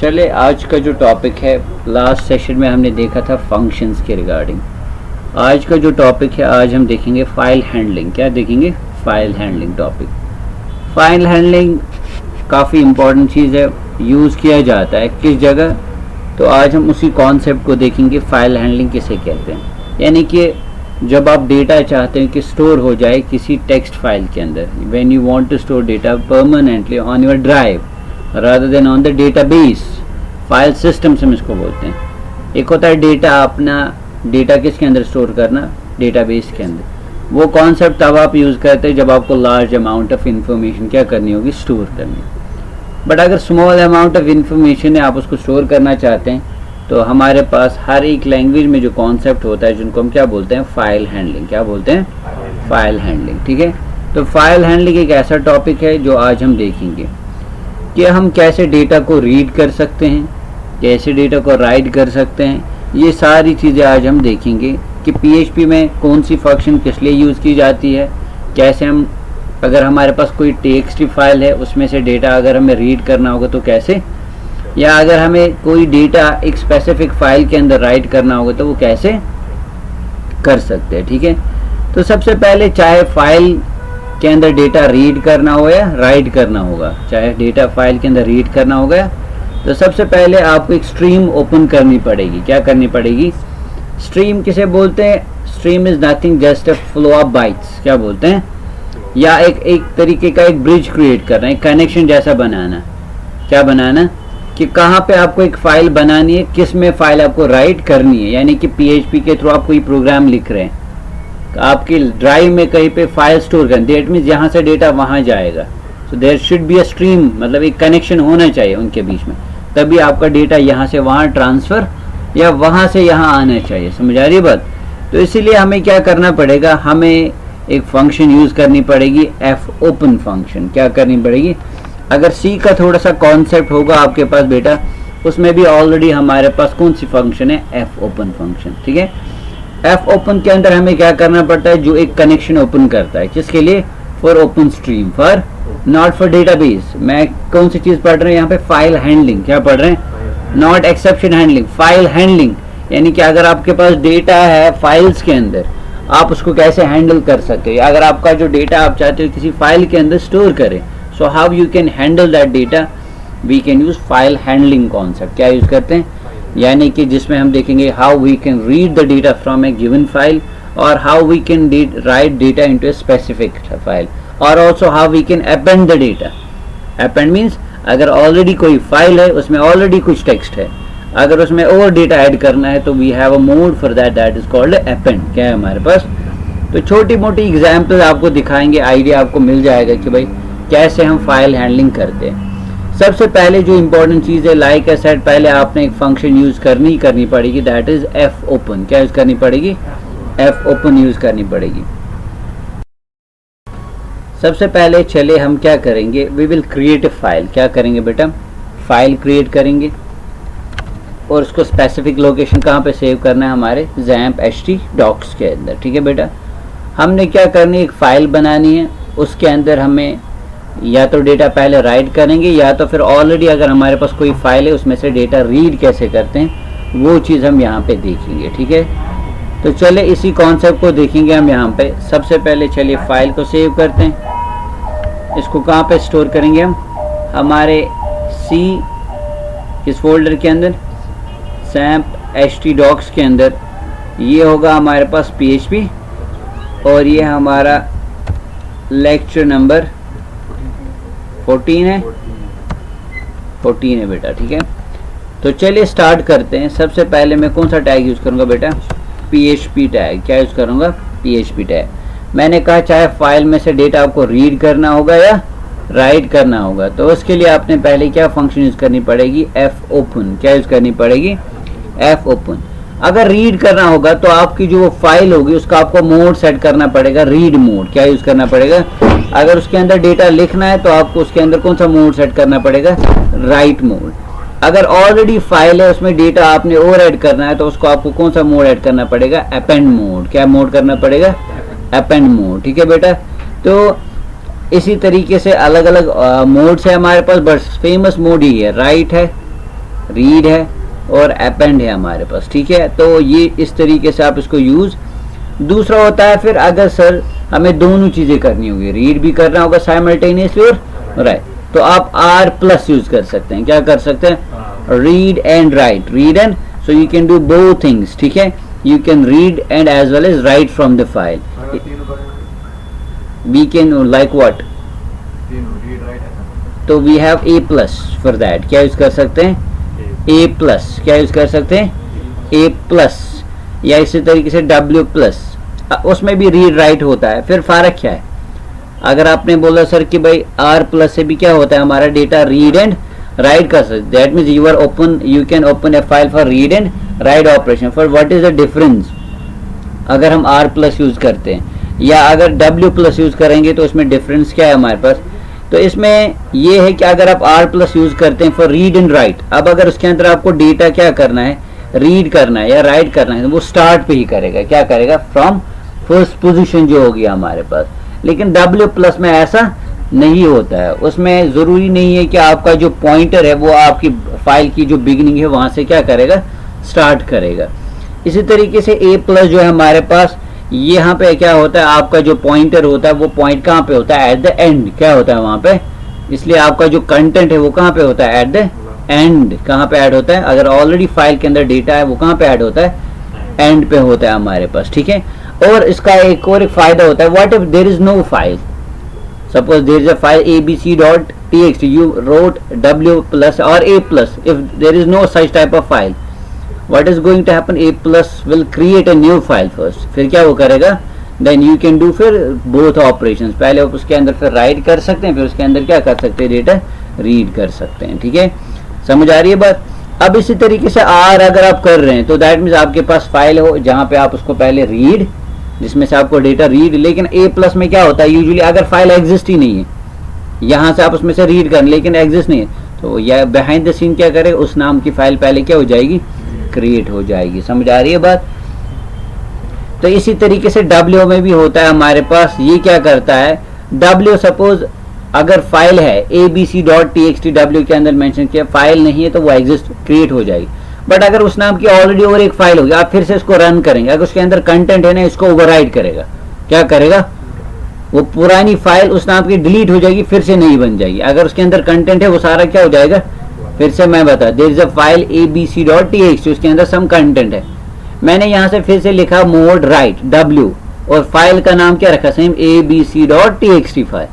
चले आज का जो टॉपिक है, लास्ट सेशन में हमने देखा था फंक्शंस के रिगार्डिंग। आज का जो टॉपिक है, आज हम देखेंगे फाइल हैंडलिंग। क्या देखेंगे? File handling topic. File handling काफ़ी इम्पोर्टेंट चीज़ है, यूज़ किया जाता है किस जगह, तो आज हम उसी कॉन्सेप्ट को देखेंगे। फाइल हैंडलिंग किसे कहते हैं, यानी कि जब आप डेटा चाहते हैं कि स्टोर हो जाए किसी टेक्स्ट फाइल के अंदर, when you want to store data permanently on your drive rather than on the database, file systems हम इसको बोलते हैं। एक होता है डेटा, अपना डेटा किसके अंदर स्टोर करना, डेटाबेस के अंदर। वो कॉन्सेप्ट तब आप यूज़ करते हैं जब आपको लार्ज अमाउंट ऑफ इंफॉर्मेशन क्या करनी होगी, स्टोर करनी। बट अगर स्मॉल अमाउंट ऑफ इंफॉर्मेशन है, आप उसको स्टोर करना चाहते हैं, तो हमारे पास हर एक लैंग्वेज में जो कॉन्सेप्ट होता है जिनको हम क्या बोलते हैं, फाइल हैंडलिंग। क्या बोलते हैं? File handling. ठीक है, तो फाइल हैंडलिंग एक ऐसा टॉपिक है जो आज हम देखेंगे कि हम कैसे डेटा को रीड कर सकते हैं, कैसे डेटा को राइट कर सकते हैं। ये सारी चीज़ें आज हम देखेंगे कि पीएचपी में कौन सी फंक्शन किस लिए यूज़ की जाती है, कैसे हम, अगर हमारे पास कोई टेक्स्ट फाइल है उसमें से डेटा अगर हमें रीड करना होगा तो कैसे, या अगर हमें कोई डेटा एक स्पेसिफिक फाइल के अंदर राइट करना होगा तो वो कैसे कर सकते हैं। ठीक है, तो सबसे पहले चाहे फाइल के अंदर डेटा रीड करना हो या राइट करना होगा, चाहे डेटा फाइल के अंदर रीड करना होगा, तो सबसे पहले आपको एक स्ट्रीम ओपन करनी पड़ेगी। क्या करनी पड़ेगी? स्ट्रीम किसे बोलते हैं? Stream is nothing just a flow of bytes. क्या बोलते हैं? या एक तरीके का एक ब्रिज क्रिएट करना, एक कनेक्शन जैसा बनाना। क्या बनाना? कि कहाँ पे आपको एक फाइल बनानी है, किस में फाइल आपको राइट करनी है। यानी कि पीएचपी के थ्रू आप कोई प्रोग्राम लिख रहे हैं, आपकी ड्राइव में कहीं पे फाइल स्टोर करनी, दैट मीन्स जहाँ से डेटा वहाँ जाएगा। So there should be a stream, मतलब एक कनेक्शन होना चाहिए उनके बीच में, तभी आपका डेटा यहाँ से वहाँ ट्रांसफ़र या वहाँ से यहाँ आना चाहिए। समझ आ रही है बात? तो इसीलिए हमें क्या करना पड़ेगा, हमें एक फंक्शन यूज़ करनी पड़ेगी, एफ ओपन फंक्शन। क्या करनी पड़ेगी? अगर सी का थोड़ा सा कॉन्सेप्ट होगा आपके पास बेटा, उसमें भी ऑलरेडी हमारे पास कौन सी फंक्शन है, एफ ओपन फंक्शन। ठीक है, एफ ओपन के अंदर हमें क्या करना पड़ता है, जो एक कनेक्शन ओपन करता है, किसके लिए? For open stream, for not for database. मैं कौन सी चीज़ पढ़ रहे हैं यहाँ पे? File handling. क्या पढ़ रहे हैं? Not exception handling, file handling. यानी कि अगर आपके पास डेटा है फाइल्स के अंदर, आप उसको कैसे हैंडल कर सकते हो। अगर आपका जो डेटा आप चाहते हो किसी फाइल के अंदर स्टोर करें, so how you can handle that data, we can use file handling concept. क्या यूज करते हैं? यानी कि जिसमें हम देखेंगे how we can read the data from a given file, और how we can write data into a specific file, और also how we can append the data. Append means अगर ऑलरेडी कोई फाइल है उसमें ऑलरेडी कुछ text है, अगर उसमें और डेटा ऐड करना है तो we have a mode for that, that is called append. क्या है हमारे पास? तो छोटी मोटी एग्जाम्पल आपको दिखाएंगे, आइडिया आपको मिल जाएगा कि भाई कैसे हम फाइल हैंडलिंग करते हैं। सबसे पहले जो इम्पोर्टेंट चीज़ है, लाइक आई सेड, पहले आपने एक फंक्शन यूज़ करनी पड़ेगी, दैट इज एफ ओपन। क्या यूज़ करनी पड़ेगी? एफ ओपन यूज़ करनी पड़ेगी। सबसे पहले चले हम क्या करेंगे, we will create a file. क्या करेंगे बेटा? फाइल क्रिएट करेंगे, और उसको स्पेसिफिक लोकेशन कहाँ पे सेव करना है, हमारे XAMPP htdocs के अंदर। ठीक है बेटा, हमने क्या करनी है, एक फाइल बनानी है, उसके अंदर हमें या तो डेटा पहले राइट करेंगे, या तो फिर ऑलरेडी अगर हमारे पास कोई फाइल है उसमें से डेटा रीड कैसे करते हैं, वो चीज़ हम यहाँ पे देखेंगे। ठीक है, तो चले इसी कॉन्सेप्ट को देखेंगे हम यहाँ पे। सबसे पहले चलिए फाइल को सेव करते हैं। इसको कहाँ पे स्टोर करेंगे हम? हमारे सी किस फोल्डर के अंदर? XAMPP htdocs के अंदर। ये होगा हमारे पास PHP, और ये हमारा लेक्चर नंबर 14 है, 14 है बेटा। ठीक है, तो चलिए स्टार्ट करते हैं। सबसे पहले मैं कौन सा टैग यूज़ करूँगा बेटा? PHP tag. क्या यूज़ करूँगा? PHP tag. मैंने कहा चाहे फाइल में से डेटा आपको रीड करना होगा या राइट करना होगा, तो उसके लिए आपने पहले क्या फंक्शन यूज़ करनी पड़ेगी? F open. क्या यूज़ करनी पड़ेगी? F open. अगर रीड करना होगा तो आपकी जो फाइल होगी उसका आपको मोड सेट करना पड़ेगा, रीड मोड। क्या यूज़ करना पड़ेगा? अगर उसके अंदर डेटा लिखना है तो आपको उसके अंदर कौन सा मोड सेट करना पड़ेगा? Right mode. अगर ऑलरेडी फाइल है उसमें डेटा आपने और ऐड करना है तो उसको आपको कौन सा मोड ऐड करना पड़ेगा? Append mode. क्या मोड करना पड़ेगा? Append mode. ठीक है बेटा, तो इसी तरीके से अलग अलग मोड्स है हमारे पास, बस फेमस मोड ही है, राइट है, रीड है और अपेंड है हमारे पास, ठीक है। तो ये इस तरीके से आप इसको यूज। दूसरा होता है फिर अगर सर हमें दोनों चीजें करनी होगी, रीड भी करना होगा साइमल्टेनियसली और राइट, तो आप आर प्लस यूज कर सकते हैं। क्या कर सकते हैं? Read and write, read and, so you can do both things, ठीक है। You can read and as well as write from the file. We can like what, तो we have a plus for that. क्या use कर सकते हैं? ए plus. क्या use कर सकते हैं? ए प्लस, या इसी तरीके से डब्ल्यू प्लस, उसमें भी रीड राइट होता है। फिर फर्क क्या है? अगर आपने बोला सर कि भाई आर प्लस से भी क्या होता है, हमारा डेटा रीड एंड राइट कर सकते, that means you are open, you can open a file for read and write operation. For what is the difference अगर हम आर प्लस यूज करते हैं या अगर डब्ल्यू प्लस यूज करेंगे, तो इसमें डिफरेंस क्या है हमारे पास? तो इसमें यह है कि अगर आप आर प्लस यूज करते हैं फॉर रीड एंड राइट, अब अगर उसके अंदर आपको डेटा क्या करना है, रीड करना है या राइट करना है, तो वो स्टार्ट पे ही करेगा। क्या करेगा? फ्रॉम फर्स्ट पोजीशन जो होगी हमारे पास। लेकिन डब्ल्यू प्लस में ऐसा नहीं होता है, उसमें जरूरी नहीं है कि आपका जो पॉइंटर है वो आपकी फाइल की जो बिगिनिंग है वहां से क्या करेगा, स्टार्ट करेगा। इसी तरीके से ए प्लस जो है हमारे पास, यहाँ पे क्या होता है, आपका जो पॉइंटर होता है वो पॉइंट कहाँ पे होता है? Eight the end. क्या होता है वहां पे? इसलिए आपका जो कंटेंट है वो कहाँ पे होता है? Eight the and. कहाँ पे ऐड होता है? अगर ऑलरेडी फाइल के अंदर डेटा है वो कहाँ पे ऐड होता है? एंड पे होता है हमारे पास, ठीक है। और इसका एक और एक फायदा होता है, what if there is no file, suppose there is a file abc.txt, you wrote w plus or a plus, if there is no such type of file, what is going to happen? A plus will create a new file first, फिर क्या वो करेगा? then you can do फिर both operations, पहले आप उसके अंदर फिर राइट कर सकते हैं, फिर उसके अंदर क्या कर सकते हैं? डेटा रीड कर सकते हैं, ठीक है। समझ आ रही है बात? अब इसी तरीके से आर अगर आप कर रहे हैं तो दैट मीन्स आपके पास फाइल हो जहां पे आप उसको पहले रीड, जिसमें से आपको डेटा रीड, लेकिन ए प्लस में क्या होता है यूजुअली, अगर फाइल एग्जिस्ट ही नहीं है, यहां से आप उसमें से रीड करें लेकिन एग्जिस्ट नहीं है, तो या बिहाइंड द सीन क्या करे, उस नाम की फाइल पहले क्या हो जाएगी? क्रिएट हो जाएगी। समझ आ रही है बात? तो इसी तरीके से डब्ल्यू में भी होता है हमारे पास। ये क्या करता है? डब्ल्यू सपोज अगर फाइल है abc.txt, डब्ल्यू के अंदर मेंशन किया, फाइल नहीं है तो वो एग्जिस्ट क्रिएट हो जाएगी। बट अगर उस नाम की ऑलरेडी और एक फाइल होगी, आप फिर से इसको रन करेंगे, अगर उसके अंदर कंटेंट है ना, इसको ओवरराइड करेगा। क्या करेगा? वो पुरानी फाइल उस नाम की डिलीट हो जाएगी, फिर से नई बन जाएगी। अगर उसके अंदर कंटेंट है वो सारा क्या हो जाएगा? फिर से मैं बता, there is a file abc.txt, उसके अंदर सम कंटेंट है, मैंने यहाँ से फिर से लिखा मोड राइट डब्ल्यू, और फाइल का नाम क्या रखा? सेम abc.txt फाइल,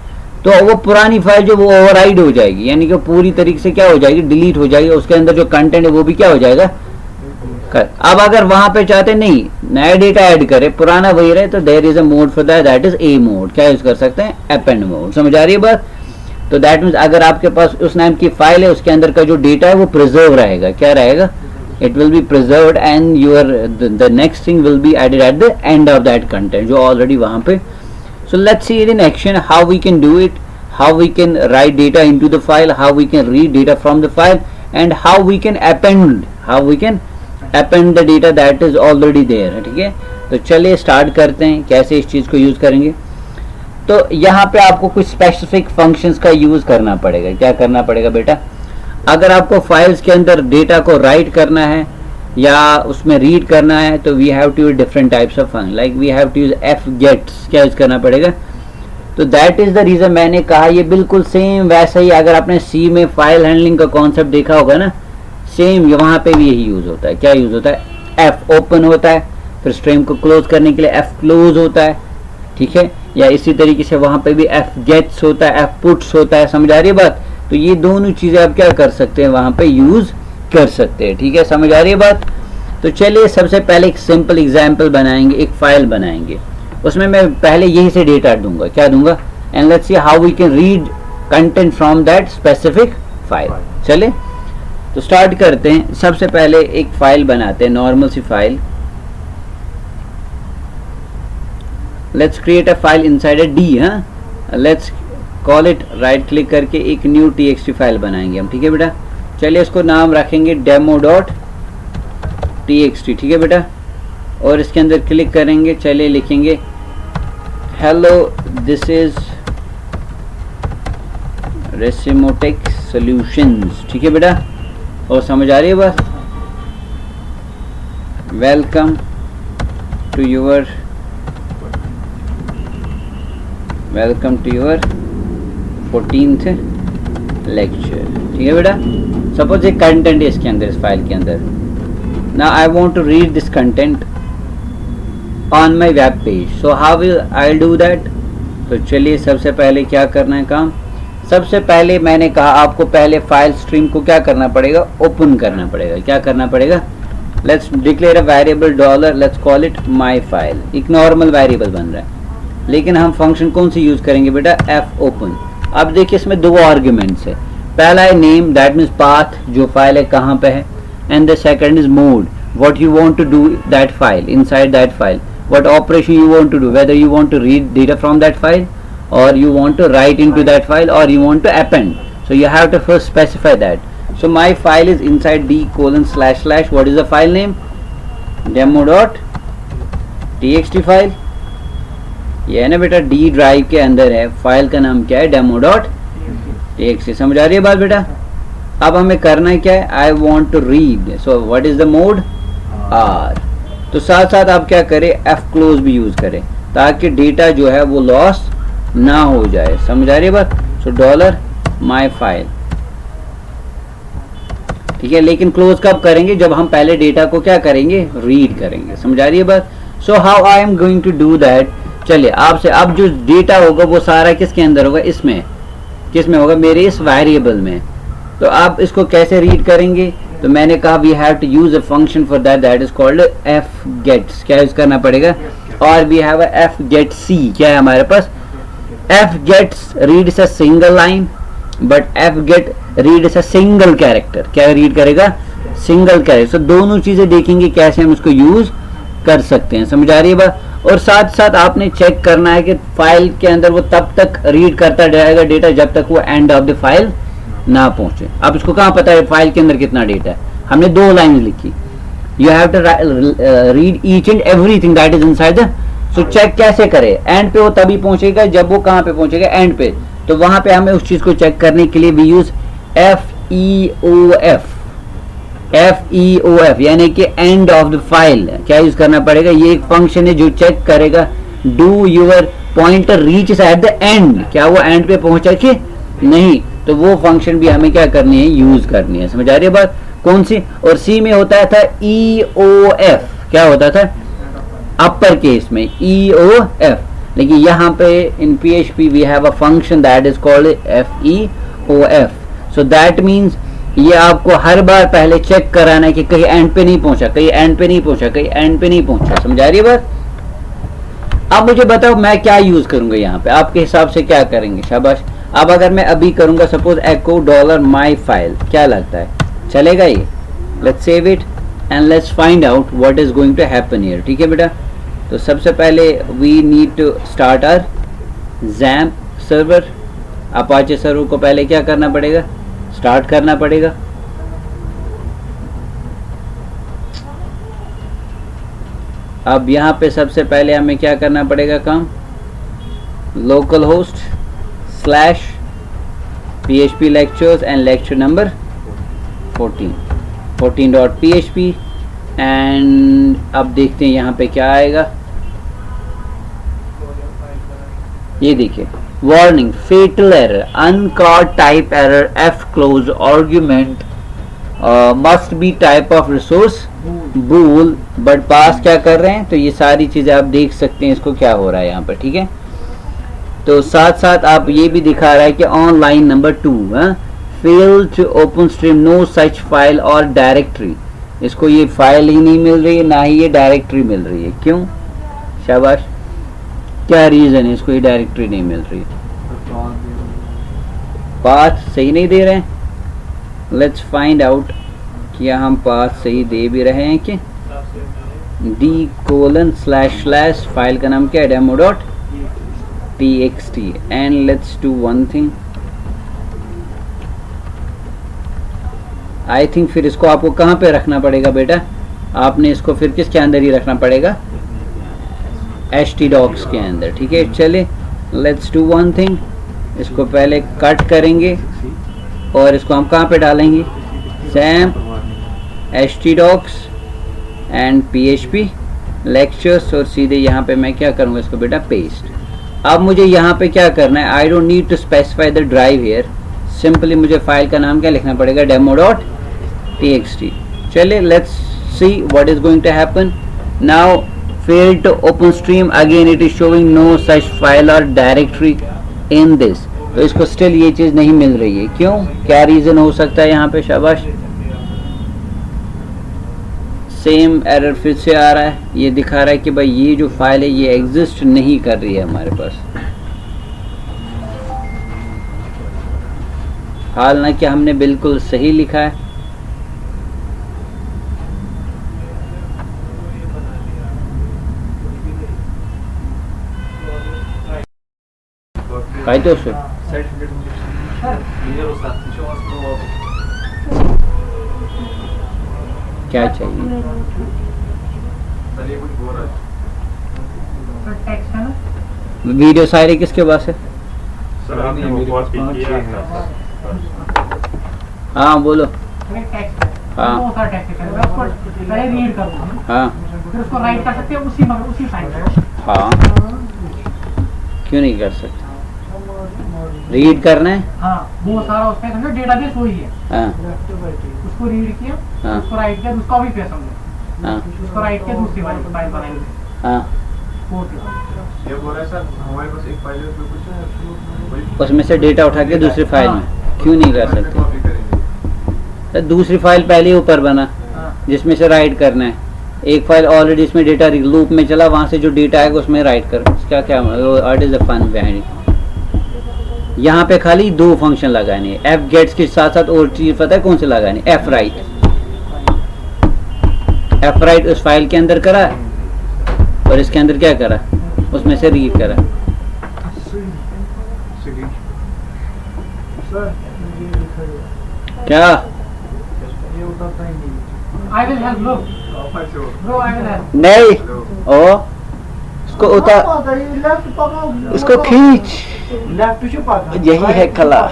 तो वो पुरानी फाइल जो वो ओवरराइड हो जाएगी, यानी कि पूरी तरीके से क्या हो जाएगी? डिलीट हो जाएगी। उसके अंदर जो कंटेंट है वो भी क्या हो जाएगा? अब अगर वहां पे चाहते नहीं नया डेटा ऐड करे, पुराना वही रहे, तो there is a mode for that is a mode. क्या यूज कर सकते हैं? Append mode. समझ आ रही है बात? तो दैट मीन्स अगर आपके पास उस नाम की फाइल है, उसके अंदर का जो डेटा है वो प्रिजर्व रहेगा। क्या रहेगा? it will be preserved and your the next thing will be added at the end of that content जो already वहाँ पे। So let's see it in action, how we can do it, how we can write data into the file, how we can read data from the file, and how we can append the data that is already there। ठीक है, तो चलिए start करते हैं कैसे इस चीज़ को use करेंगे। तो यहाँ पे आपको कुछ स्पेसिफिक फंक्शंस का यूज़ करना पड़ेगा। क्या करना पड़ेगा बेटा? अगर आपको फाइल्स के अंदर डेटा को राइट करना है या उसमें रीड करना है, तो we have to use different types of function, like we have to use f gets. क्या यूज करना पड़ेगा? तो दैट इज द रीजन मैंने कहा ये बिल्कुल सेम वैसा ही, अगर आपने सी में फाइल हैंडलिंग का कॉन्सेप्ट देखा होगा ना, सेम वहाँ पे भी यही यूज होता है। क्या यूज होता है? एफ ओपन होता है, फिर स्ट्रीम को क्लोज करने के लिए एफ क्लोज होता है, ठीक है। या इसी तरीके से वहाँ पे भी एफ गेट्स होता है, एफ पुट्स होता है। समझ आ रही है बात? तो ये दोनों चीजें आप क्या कर सकते हैं, वहां पे यूज कर सकते हैं। ठीक है, समझ आ रही है बात? तो चलिए सबसे पहले एक सिंपल एग्जांपल बनाएंगे, एक फाइल बनाएंगे, उसमें मैं पहले यही से डेटा दूंगा। क्या दूंगा? And let's see how we can read content from that specific file. चले तो स्टार्ट करते हैं। सबसे पहले एक फाइल बनाते हैं, normal C file. Let's create a file inside a D. Let's call it, right click करके एक न्यू txt फाइल बनाएंगे हम। ठीक है बेटा, चलिए इसको नाम रखेंगे demo.txt। ठीक है बेटा, और इसके अंदर क्लिक करेंगे, चलिए लिखेंगे hello this is Resimotech solutions. ठीक है बेटा, और समझ आ रही है बात? Welcome to your 14th lecture. ठीक है बेटा। सपोज एक कंटेंट है इसके अंदर, इस फाइल के अंदर। Now I want to read this content on my web page, so how will I do that? तो चलिए सबसे पहले क्या करना है काम। सबसे पहले मैंने कहा आपको पहले फाइल स्ट्रीम को क्या करना पड़ेगा, ओपन करना पड़ेगा। क्या करना पड़ेगा? Let's declare a variable dollar, let's call it my file. एक नॉर्मल वेरिएबल बन रहा है, लेकिन हम फंक्शन कौन सी यूज करेंगे बेटा? F open. अब देखिए इसमें दो आर्ग्यूमेंट्स है। पहला है नेम, दैट मीन्स पाथ, जो फाइल है कहाँ पे है, and the second is mode, what you want to do that file, inside that file, what operation you want to do, whether you want to read data from that file or you want to write into that file or you want to append. So you have to first specify that. So my file is inside d:// what is the file name? demo.txt file. ये है ना बेटा, D drive के अंदर है, file का नाम क्या है? demo.txt। समझ आ रही है बात बेटा? अब हमें करना है क्या है? I want to read, so what is the mode? R। तो साथ साथ आप क्या करें? एफ क्लोज भी यूज करें, ताकि डेटा जो है वो लॉस ना हो जाए। समझ आ रही है बात? सो डॉलर माई फाइल, ठीक है। लेकिन क्लोज कब करेंगे? जब हम पहले डेटा को क्या करेंगे? रीड करेंगे। समझ आ रही है बात? So how I am going to do that? चलिए आपसे, अब जो डेटा होगा वो सारा किसके अंदर होगा? इसमें। किसमें होगा? मेरे इस वेरिएबल में। तो आप इसको कैसे रीड करेंगे? तो मैंने कहा we have to use a function for that, that is called F gets. क्या यूज करना पड़ेगा? और we have a F get C. क्या है हमारे पास? F gets reads a single line, but F get reads a single character. क्या read करेगा? Single character. तो दोनों चीजें देखेंगे कैसे हम इसको यूज कर सकते हैं। समझ आ रही है बात? और साथ साथ आपने चेक करना है कि फाइल के अंदर वो तब तक रीड करता जाएगा डेटा जब तक वो एंड ऑफ द फाइल ना पहुंचे। अब इसको कहाँ पता है फाइल के अंदर कितना डेटा है? हमने 2 लाइन लिखी। You have to read each and everything that is inside the. सो चेक कैसे करें? एंड पे वो तभी पहुंचेगा जब वो कहाँ पे पहुंचेगा? एंड पे। तो वहां पे हमें उस चीज को चेक करने के लिए वी यूज FEOF। FEOF यानी कि एंड ऑफ द फाइल। क्या यूज करना पड़ेगा? ये एक फंक्शन है जो चेक करेगा do your pointer reach at the end, क्या वो एंड पे पहुंचा कि नहीं। तो वो फंक्शन भी हमें क्या करनी है? यूज करनी है। समझ आ रही है बात? कौन सी? और सी में होता था EOF। क्या होता था? अपर केस में EOF। लेकिन यहाँ पे in PHP we have a function that is called FEOF। So that means ये आपको हर बार पहले चेक कराना है कि कहीं एंड पे नहीं पहुंचा, कहीं एंड पे नहीं पहुंचा, कहीं एंड पे नहीं पहुंचा। समझ आ रही है बात? अब मुझे बताओ मैं क्या यूज करूंगा यहाँ पे, आपके हिसाब से क्या करेंगे? शाबाश। अब अगर मैं अभी करूंगा suppose echo dollar my file, क्या लगता है चलेगा ये? Let's save it and let's find out what is going to happen here. ठीक है बेटा। तो सबसे पहले we need to start our XAMPP server. Apache server को पहले क्या करना पड़ेगा? स्टार्ट करना पड़ेगा। अब यहाँ पे सबसे पहले हमें क्या करना पड़ेगा काम? Local host /PHP lectures and lecture number 14.php। And अब देखते हैं यहाँ पे क्या आएगा। ये देखिए, warning, fatal error, uncaught type error, F close argument, must be type of resource bool, but pass क्या कर रहे हैं? तो ये सारी चीजें आप देख सकते हैं इसको क्या हो रहा है यहाँ पर। ठीक है। तो साथ साथ आप ये भी दिखा रहा है कि on line number 2 fail to open stream, no such file और डायरेक्टरी। इसको ये फाइल ही नहीं मिल रही है, ना ही ये डायरेक्टरी मिल रही है। क्यों? शाबाश। क्या रीजन है इसको ये डायरेक्टरी नहीं मिल रही? पाथ सही नहीं दे रहे हैं। लेट्स फाइंड आउट कि हम पाथ सही दे भी रहे हैं कि d:// फाइल का नाम क्या है? demo.txt। And let's do one thing. I think फिर इसको आपको कहाँ पे रखना पड़ेगा बेटा? आपने इसको फिर किसके अंदर ही रखना पड़ेगा? htdocs के अंदर। ठीक है। चले लेट्स डू वन थिंग। इसको पहले कट करेंगे और इसको हम कहाँ पे डालेंगे? Sam htdocs and php lectures, और सीधे यहाँ पे मैं क्या करूँगा इसको बेटा पेस्ट। अब मुझे यहाँ पे क्या करना है, I don't need to specify the drive here, simply मुझे फाइल का नाम क्या लिखना पड़ेगा, demo.txt। चलिए let's see what is going to happen now. failed to open stream, again it is showing no such file or directory in this। तो इसको still ये चीज़ नहीं मिल रही है, क्यों, क्या रीज़न हो सकता है यहाँ पे, शाबाश। सेम एरर फिर से आ रहा है, ये दिखा रहा है कि भाई ये जो फाइल है ये एग्जिस्ट नहीं कर रही है हमारे पास, हालांकि हमने बिल्कुल सही लिखा है। काय तो सर क्या चाहिए, वीडियो सारे किसके पास है, हाँ बोलो, हाँ हाँ फिर उसको राइट कर सकते हैं उसी फाइल में। हाँ क्यों नहीं कर सकते, रीड करना है, हाँ वो सारा उसमें समझो डेटाबेस वही है, हाँ उसको रीड किया, हाँ उसको राइट किया, उसका भी पेस्ट समझो, हाँ उसको राइट किया, दूसरी फाइल बनाएंगे, हाँ ये बोल रहा है सर हमारे पास एक फाइल है उसमें कुछ उसमें से डेटा उठा के दूसरी फाइल में, क्यों नहीं कर सकते, कॉपी करेंगे। तो दूसरी फाइल पहले ऊपर बना जिसमें से राइट करना है, एक फाइल ऑलरेडी इसमें डेटा लूप में चला, वहाँ से जो डेटा आएगा उसमें राइट कर, क्या क्या what is the fun behind it. यहाँ पे खाली दो फंक्शन लगाने हैं, एफ गेट्स के साथ साथ और चीज पता है कौन से लगाने, एफ राइट उस फाइल के अंदर करा और इसके अंदर क्या करा, उसमें से रीड करा। क्या I will help, look. Bro, I will help. नहीं, ओ इसको उतार, इसको खींच, यही है कला।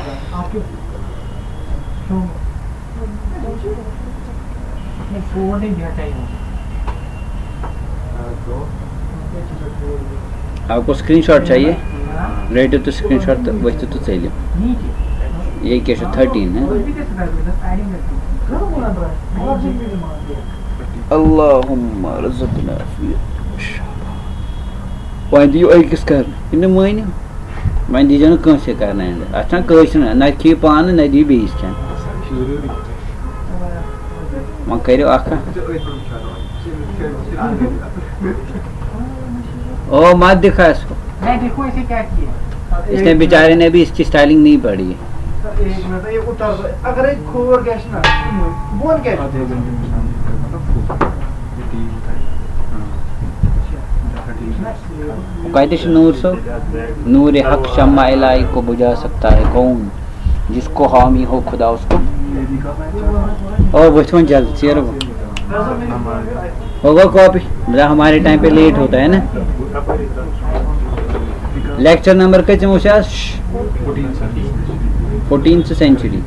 आपको स्क्रीनशॉट चाहिए, रेडी तो स्क्रीनशॉट तो वही तो चाहिए, यही कैसे 13 है। Allahumma razaqna fi वहीं दियो अकिस कर इन मानियो वहीं दी जन कंसे करना है अच्छा कइस न खी पान न दी बीस क्या मन करियो आखा ओ मत दिखा इसको, नहीं देखो इसे क्या किया, इसने बेचारे ने भी इसकी स्टाइलिंग नहीं पढ़ी है। एक मिनट ये उतार दो, अगर एक खोर गैस ना बोल के कहते नूर हक शम्मा इलाही को बुझा सकता है कौन, जिसको हामी हो खुदा उसको, और वो जल्द शेयर होगा कॉपी, मतलब हमारे टाइम पे लेट होता है ना। लेक्चर नंबर का 14th सेंचुरी।